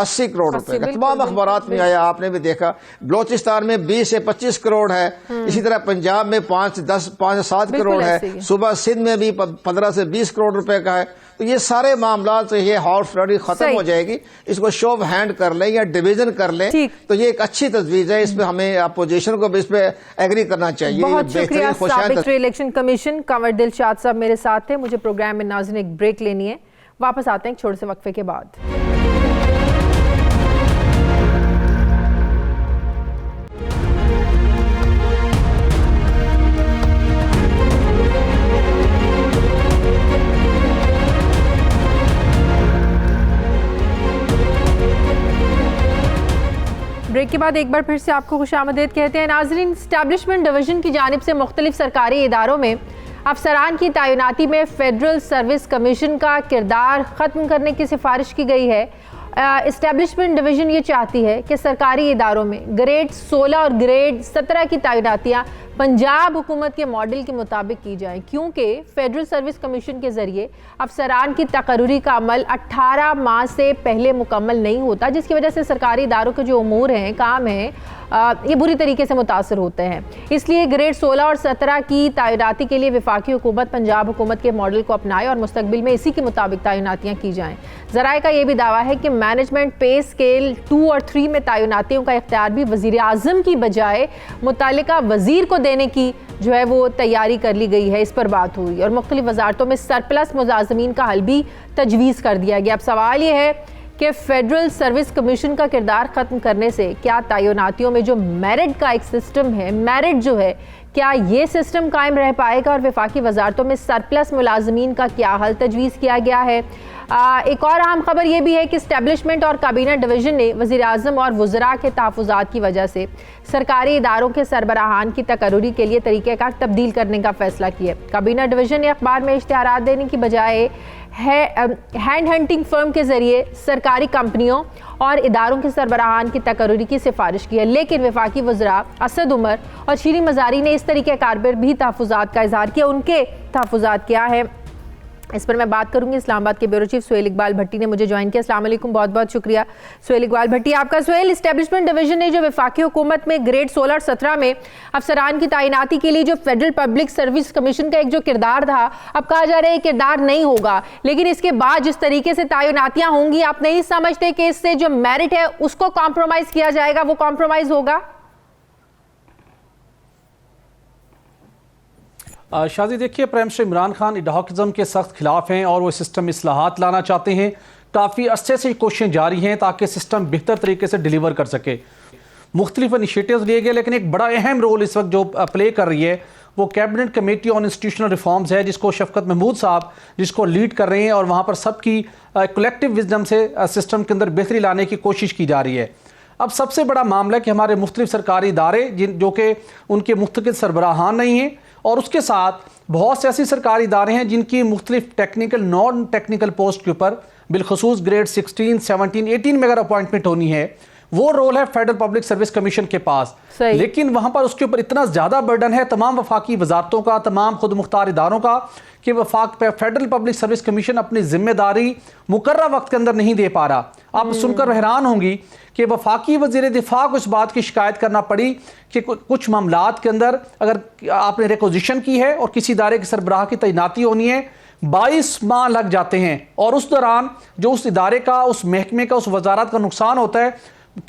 80 کروڑ روپے کا۔ تمام اخبارات میں آیا، آپ نے بھی دیکھا۔ بلوچستان میں 20 سے 25 کروڑ ہے، اسی طرح پنجاب میں 5-7 کروڑ ہے، صوبہ سندھ میں بھی 15 سے 20 کروڑ روپے کا ہے۔ تو یہ سارے معاملات سے یہ ہارس ٹریڈنگ ختم ہو جائے گی۔ اس کو شو آف ہینڈ کر لیں یا ڈویژن کر لیں تو یہ ایک اچھی تجویز ہے۔ اس پہ ہمیں اپوزیشن کو بھی اس پہ ایگری کرنا چاہیے۔ بہت شکریہ سابق الیکشن کمیشن کنور دلشاد صاحب میرے ساتھ تھے۔ مجھے پروگرام میں ناظرین ایک بریک لینی ہے، واپس آتے ہیں ایک چھوٹے سے وقفے کے بعد۔ بریک کے بعد ایک بار پھر سے آپ کو خوش آمدید کہتے ہیں. ناظرین, اسٹیبلشمنٹ ڈویژن کی جانب سے مختلف سرکاری اداروں میں افسران کی تعیناتی میں فیڈرل سروس کمیشن کا کردار ختم کرنے کی سفارش کی گئی ہے. اسٹیبلشمنٹ ڈویژن یہ چاہتی ہے کہ سرکاری اداروں میں گریڈ 16 اور گریڈ 17 کی تعیناتیاں پنجاب حکومت کے ماڈل کے مطابق کی جائیں, کیونکہ فیڈرل سروس کمیشن کے ذریعے افسران کی تقرری کا عمل 18 ماہ سے پہلے مکمل نہیں ہوتا, جس کی وجہ سے سرکاری اداروں کے جو امور ہیں, کام ہیں, یہ بری طریقے سے متاثر ہوتے ہیں. اس لیے گریڈ 16 اور 17 کی تعیناتی کے لیے وفاقی حکومت پنجاب حکومت کے ماڈل کو اپنائے اور مستقبل میں اسی کے مطابق تعیناتیاں کی جائیں. ذرائع کا یہ بھی دعویٰ ہے کہ مینجمنٹ پے اسکیل 2 اور 3 میں تعیناتیوں کا اختیار بھی وزیر اعظم کی بجائے متعلقہ وزیر کو دینے کی جو ہے وہ تیاری کر لی گئی ہے. اس پر بات ہوئی اور مختلف وزارتوں میں سرپلس ملازمین کا حل بھی تجویز کر دیا گیا. اب سوال یہ ہے کہ فیڈرل سروس کمیشن کا کردار ختم کرنے سے کیا تعیناتیوں میں جو میرٹ کا ایک سسٹم ہے, میرٹ جو ہے, کیا یہ سسٹم قائم رہ پائے گا, اور وفاقی وزارتوں میں سرپلس ملازمین کا کیا حل تجویز کیا گیا ہے. ایک اور اہم خبر یہ بھی ہے کہ اسٹیبلشمنٹ اور کابینہ ڈویژن نے وزیر اعظم اور وزراء کے تحفظات کی وجہ سے سرکاری اداروں کے سربراہان کی تقرری کے لیے طریقہ کار تبدیل کرنے کا فیصلہ کیا. کابینہ ڈویژن نے اخبار میں اشتہارات دینے کی بجائے ہینڈ ہنٹنگ فرم کے ذریعے سرکاری کمپنیوں اور اداروں کے سربراہان کی تقرری کی سفارش کی ہے, لیکن وفاقی وزراء اسد عمر اور شیریں مزاری نے اس طریقہ کار پر بھی تحفظات کا اظہار کیا. ان کے تحفظات کیا ہے, اس پر میں بات کروں گی. اسلام آباد کے بیورو چیف سہیل اقبال بھٹی نے مجھے جوائن کیا. السلام علیکم, بہت بہت شکریہ سہیل اقبال بھٹی آپ کا. سہیل, اسٹیبلشمنٹ ڈویژن نے جو وفاقی حکومت میں گریڈ 16 اور 17 میں افسران کی تعیناتی کے لیے جو فیڈرل پبلک سروس کمیشن کا ایک جو کردار تھا, اب کہا جا رہا ہے کردار نہیں ہوگا, لیکن اس کے بعد جس طریقے سے تعیناتیاں ہوں گی, آپ نہیں سمجھتے کہ اس سے جو میرٹ ہے اس کو کمپرومائز کیا جائے گا, وہ کمپرومائز ہوگا؟ شازی دیکھیے, پرائم منسٹر عمران خان اڈہاکزم کے سخت خلاف ہیں اور وہ سسٹم اصلاحات لانا چاہتے ہیں. کافی عرصے سے کوششیں جاری ہیں تاکہ سسٹم بہتر طریقے سے ڈیلیور کر سکے. مختلف انیشیٹیوز لیے گئے, لیکن ایک بڑا اہم رول اس وقت جو پلے کر رہی ہے وہ cabinet committee on institutional reforms ہے, جس کو شفقت محمود صاحب جس کو لیڈ کر رہے ہیں, اور وہاں پر سب کی کولیکٹیو وزڈم سے سسٹم کے اندر بہتری لانے کی کوشش کی جا رہی ہے. اب سب سے بڑا معاملہ ہے کہ ہمارے مختلف سرکاری ادارے جو کہ ان کے مستقل سربراہان نہیں ہیں, اور اس کے ساتھ بہت سے ایسی سرکاری ادارے ہیں جن کی مختلف ٹیکنیکل نان ٹیکنیکل پوسٹ کے اوپر بالخصوص گریڈ 16, 17, 18 میں اگر اپوائنٹمنٹ ہونی ہے, وہ رول ہے فیڈرل پبلک سروس کمیشن کے پاس. لیکن وہاں پر اس کے اوپر اتنا زیادہ برڈن ہے تمام وفاقی وزارتوں کا, تمام خود مختار اداروں کا, کہ فیڈرل پبلک سروس کمیشن اپنی ذمہ داری مقررہ وقت کے اندر نہیں دے پا رہا. آپ سن کر حیران ہوں گی کہ وفاقی وزیر دفاع کو اس بات کی شکایت کرنا پڑی کہ کچھ معاملات کے اندر اگر آپ نے ریکوزیشن کی ہے اور کسی ادارے کے سربراہ کی تعیناتی ہونی ہے, 22 ماہ لگ جاتے ہیں, اور اس دوران جو اس ادارے کا, اس محکمے کا, اس وزارت کا نقصان ہوتا ہے,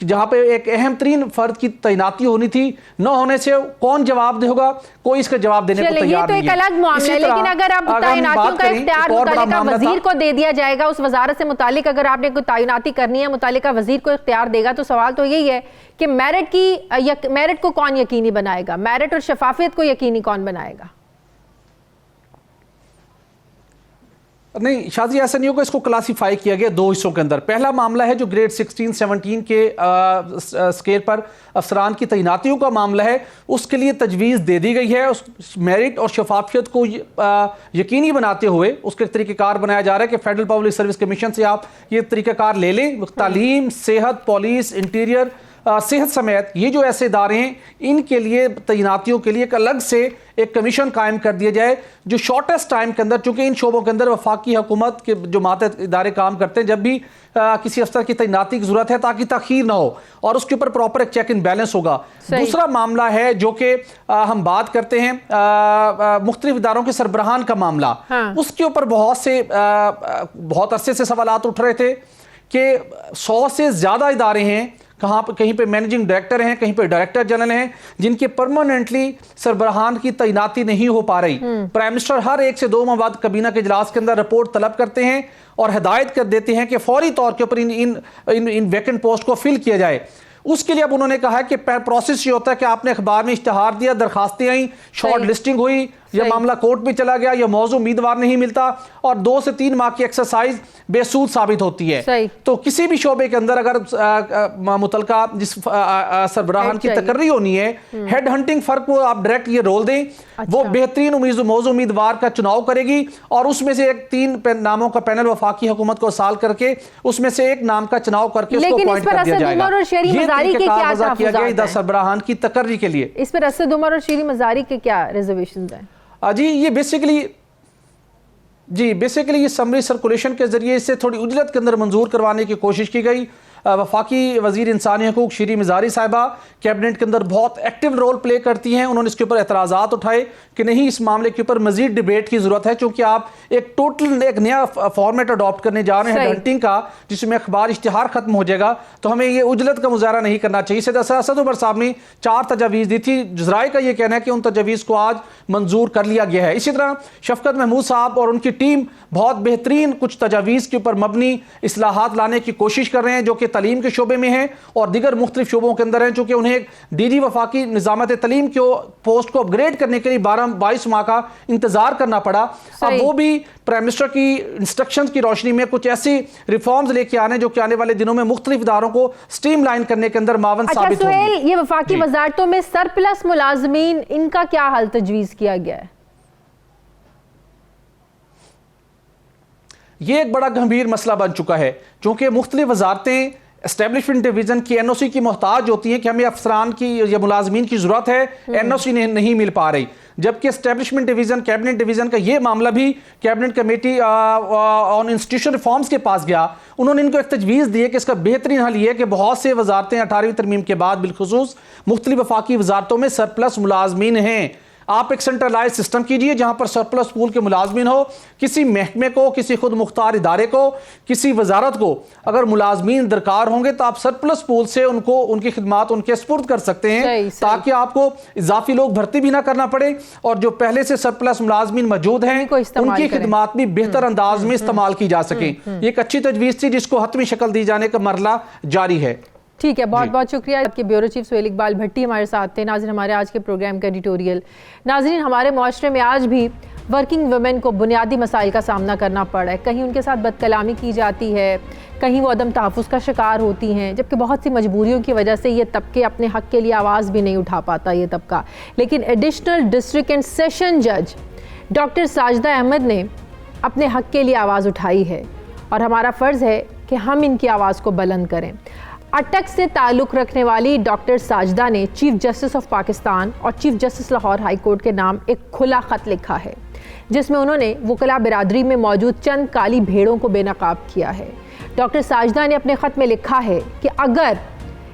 جہاں پہ ایک اہم ترین فرد کی تعیناتی ہونی تھی, نہ ہونے سے کون جواب دے ہوگا؟ کوئی اس کا جواب دینے کو تیار نہیں ہے. یہ تو ایک الگ معاملہ ہے, لیکن اگر آپ تعیناتیوں کا اختیار متعلقہ وزیر کو دے دیا جائے گا, اس وزارت سے متعلق اگر آپ نے کوئی تعیناتی کرنی ہے متعلقہ وزیر کو اختیار دے گا, تو سوال تو یہی ہے کہ میرٹ کو کون یقینی بنائے گا, میرٹ اور شفافیت کو یقینی کون بنائے گا؟ نہیں شازی, ایسا نہیں ہوگا. اس کو کلاسیفائی کیا گیا 2 حصوں کے اندر. پہلا معاملہ ہے جو گریڈ 16, 17 کے اسکیل پر افسران کی تعیناتیوں کا معاملہ ہے, اس کے لیے تجویز دے دی گئی ہے. اس میرٹ اور شفافیت کو یقینی بناتے ہوئے اس کے طریقہ کار بنایا جا رہا ہے کہ فیڈرل پبلک سروس کمیشن سے آپ یہ طریقہ کار لے لیں. تعلیم, صحت, پولیس, انٹیریئر, صحت سمیت یہ جو ایسے ادارے ہیں, ان کے لیے تعیناتیوں کے لیے ایک الگ سے ایک کمیشن قائم کر دیا جائے, جو شارٹیسٹ ٹائم کے اندر, چونکہ ان شعبوں کے اندر وفاقی حکومت کے جو ماتحت ادارے کام کرتے ہیں, جب بھی کسی افسر کی تعیناتی کی ضرورت ہے تاکہ تاخیر نہ ہو, اور اس کے اوپر پراپر ایک چیک اینڈ بیلنس ہوگا. دوسرا معاملہ ہے جو کہ ہم بات کرتے ہیں مختلف اداروں کے سربراہان کا معاملہ. اس کے اوپر بہت عرصے سے سوالات اٹھ رہے تھے کہ 100 سے زیادہ ادارے ہیں, کہیں پہ مینیجنگ ڈائریکٹر ہیں, کہیں پہ ڈائریکٹر جنرل ہیں, جن کے پرماننٹلی سربراہان کی تعیناتی نہیں ہو پا رہی. پرائم منسٹر ہر 1 سے 2 ماہ بعد کابینہ کے اجلاس کے اندر رپورٹ طلب کرتے ہیں اور ہدایت کر دیتے ہیں کہ فوری طور کے اوپر ان ویکنٹ پوسٹ کو فل کیا جائے. اس کے لیے اب انہوں نے کہا ہے کہ پروسیس یہ ہوتا ہے کہ آپ نے اخبار میں اشتہار دیا, درخواستیں آئیں, شارٹ لسٹنگ ہوئی, یا معاملہ کورٹ میں چلا گیا یا موضوع امیدوار نہیں ملتا اور 2 سے 3 ماہ کی ایکسرسائز بے سود ثابت ہوتی ہے. تو کسی بھی شعبے کے اندر اگر متعلقہ جس سربراہان کی تقرری ہونی ہے، ہیڈ ہنٹنگ فرق کو آپ ڈائریکٹ یہ رول دیں، وہ بہترین موضوع امیدوار کا چناؤ کرے گی اور اس میں سے 3 ناموں کا پینل وفاقی حکومت کو ارسال کر کے اس میں سے 1 نام کا چناؤ کر کے اس کو اپوائنٹ کر دیا جائے گا. یہ طریقہ وضع کیا گیا 10 سربراہان کی تقرری کے لیے. اس پر اسد عمر اور شیریں مزاری کے کیا ریزرویشنز ہیں؟ جی یہ بیسیکلی یہ سمری سرکولیشن کے ذریعے اس سے تھوڑی اجلت کے اندر منظور کروانے کی کوشش کی گئی. وفاقی وزیر انسانی حقوق شیریں مزاری صاحبہ کیبنٹ کے اندر بہت ایکٹیو رول پلے کرتی ہیں. انہوں نے اس کے اوپر اعتراضات اٹھائے کہ نہیں، اس معاملے کے اوپر مزید ڈیبیٹ کی ضرورت ہے، چونکہ آپ ایک نیا فارمیٹ اڈاپٹ کرنے جا رہے ہیں ہیڈ ہنٹنگ کا، جس میں اخبار اشتہار ختم ہو جائے گا. تو ہمیں یہ اجلت کا مظاہرہ نہیں کرنا چاہیے. اسد عمر صاحب نے 4 تجاویز دی تھی. ذرائع کا یہ کہنا ہے کہ ان تجاویز کو آج منظور کر لیا گیا ہے. اسی طرح شفقت محمود صاحب اور ان کی ٹیم بہت بہترین کچھ تجاویز کے اوپر مبنی اصلاحات لانے کی کوشش کر رہے ہیں، جو کہ تعلیم کے شعبے میں ہیں اور دیگر مختلف شعبوں کے اندر ہیں. چونکہ انہیں ڈی جی وفاقی نظامت تعلیم کے پوسٹ کو اپ گریڈ کرنے کے لیے 22 ماہ کا انتظار کرنا پڑا. اب وہ بھی پرائم منسٹر کی انسٹرکشنز کی روشنی میں کچھ ایسی ریفارمز لے کے آنے جو کہ آنے والے دنوں میں مختلف اداروں کو سٹریم لائن کرنے کے اندر معاون ثابت ہوں گی. یہ وفاقی وزارتوں میں سرپلس ملازمین، ان کا کیا حل تجویز کیا گیا ہے؟ یہ ایک بڑا گھمبیر مسئلہ بن چکا ہے، چونکہ مختلف وزارتیں اسٹیبلشمنٹ ڈویژن کی این او سی کی محتاج ہوتی ہیں کہ ہمیں افسران کی یا ملازمین کی ضرورت ہے، این او سی نہیں مل پا رہی. جبکہ اسٹیبلشمنٹ ڈویژن، کیبنٹ ڈویژن کا یہ معاملہ بھی cabinet committee on institution reforms کے پاس گیا. انہوں نے ان کو ایک تجویز دی ہے کہ اس کا بہترین حل یہ ہے کہ بہت سے وزارتیں 18ویں ترمیم کے بعد بالخصوص مختلف وفاقی وزارتوں میں سرپلس ملازمین ہیں. آپ ایک سینٹرلائز سسٹم کیجئے جہاں پر سرپلس پول کے ملازمین ہو. کسی محکمے کو، کسی خود مختار ادارے کو، کسی وزارت کو اگر ملازمین درکار ہوں گے تو آپ سرپلس پول سے ان کی خدمات ان کے سپرد کر سکتے ہیں، تاکہ آپ کو اضافی لوگ بھرتی بھی نہ کرنا پڑے اور جو پہلے سے سرپلس ملازمین موجود ہیں ان کی خدمات بھی بہتر انداز میں استعمال کی جا سکیں. یہ ایک اچھی تجویز تھی جس کو حتمی شکل دی جانے کا مرحلہ جاری ہے. ٹھیک ہے، بہت بہت شکریہ. آپ کے بیورو چیف سہیل اقبال بھٹی ہمارے ساتھ تھے. ناظرین، ہمارے آج کے پروگرام کا ایڈیٹوریل. ناظرین، ہمارے معاشرے میں آج بھی ورکنگ ویمن کو بنیادی مسائل کا سامنا کرنا پڑا ہے. کہیں ان کے ساتھ بد کلامی کی جاتی ہے، کہیں وہ عدم تحفظ کا شکار ہوتی ہیں، جبکہ بہت سی مجبوریوں کی وجہ سے یہ طبقے اپنے حق کے لیے آواز بھی نہیں اٹھا پاتا یہ طبقہ. لیکن ایڈیشنل ڈسٹرکٹ اینڈ سیشن جج ڈاکٹر ساجدہ احمد نے اپنے حق کے لیے آواز اٹھائی ہے اور ہمارا فرض ہے کہ ہم ان کی آواز کو بلند کریں. اٹک سے تعلق رکھنے والی ڈاکٹر ساجدہ نے چیف جسٹس آف پاکستان اور chief justice Lahore high court کے نام ایک کھلا خط لکھا ہے، جس میں انہوں نے وکلاء برادری میں موجود چند کالی بھیڑوں کو بے نقاب کیا ہے. ڈاکٹر ساجدہ نے اپنے خط میں لکھا ہے کہ اگر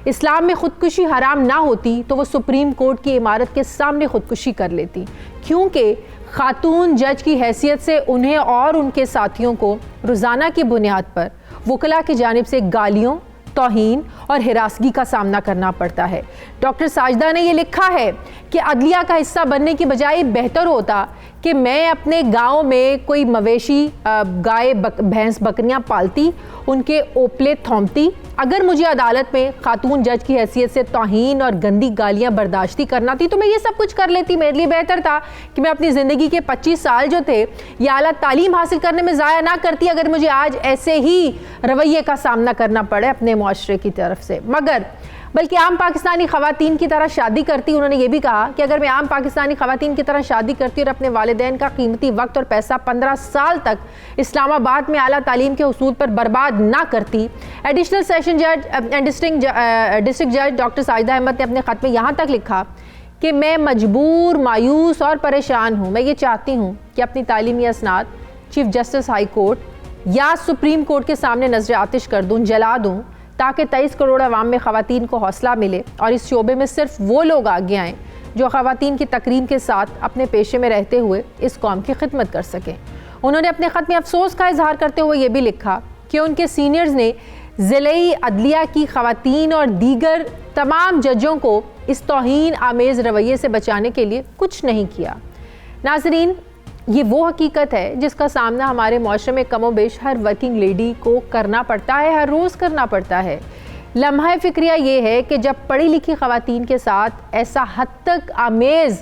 اسلام میں خودکشی حرام نہ ہوتی تو وہ سپریم کورٹ کی عمارت کے سامنے خودکشی کر لیتی، کیونکہ خاتون جج کی حیثیت سے انہیں اور ان کے ساتھیوں کو روزانہ کی بنیاد پر وکلاء کی جانب سے گالیوں، توہین اور ہراسگی کا سامنا کرنا پڑتا ہے. ڈاکٹر ساجدہ نے یہ لکھا ہے کہ عدلیہ کا حصہ بننے کی بجائے بہتر ہوتا کہ میں اپنے گاؤں میں کوئی مویشی، گائے، بھینس، بکریاں پالتی، ان کے اوپلے تھومتی. اگر مجھے عدالت میں خاتون جج کی حیثیت سے توہین اور گندی گالیاں برداشتی کرنا تھی تو میں یہ سب کچھ کر لیتی. میرے لیے بہتر تھا کہ میں اپنی زندگی کے 25 سال جو تھے یہ اعلیٰ تعلیم حاصل کرنے میں ضائع نہ کرتی اگر مجھے آج ایسے ہی رویے کا سامنا کرنا پڑے اپنے معاشرے کی طرف سے. مگر بلکہ عام پاکستانی خواتین کی طرح شادی کرتی. انہوں نے یہ بھی کہا کہ اگر میں عام پاکستانی خواتین کی طرح شادی کرتی اور اپنے والدین کا قیمتی وقت اور پیسہ 15 سال تک اسلام آباد میں اعلیٰ تعلیم کے حصول پر برباد نہ کرتی. ایڈیشنل سیشن جج ڈسٹرکٹ جج ڈاکٹر ساجدہ احمد نے اپنے خط میں یہاں تک لکھا کہ میں مجبور، مایوس اور پریشان ہوں. میں یہ چاہتی ہوں کہ اپنی تعلیمی اسناد چیف جسٹس ہائی کورٹ یا سپریم کورٹ کے سامنے نظر آتش کر دوں، جلا دوں، تاکہ 23 کروڑ عوام میں خواتین کو حوصلہ ملے اور اس شعبے میں صرف وہ لوگ آگے آئیں جو خواتین کی تکریم کے ساتھ اپنے پیشے میں رہتے ہوئے اس قوم کی خدمت کر سکیں. انہوں نے اپنے خط میں افسوس کا اظہار کرتے ہوئے یہ بھی لکھا کہ ان کے سینئرز نے ضلعی عدلیہ کی خواتین اور دیگر تمام ججوں کو اس توہین آمیز رویے سے بچانے کے لیے کچھ نہیں کیا. ناظرین، یہ وہ حقیقت ہے جس کا سامنا ہمارے معاشرے میں کم و بیش ہر ورکنگ لیڈی کو کرنا پڑتا ہے، ہر روز کرنا پڑتا ہے. لمحہ فکریہ یہ ہے کہ جب پڑھی لکھی خواتین کے ساتھ ایسا حد تک آمیز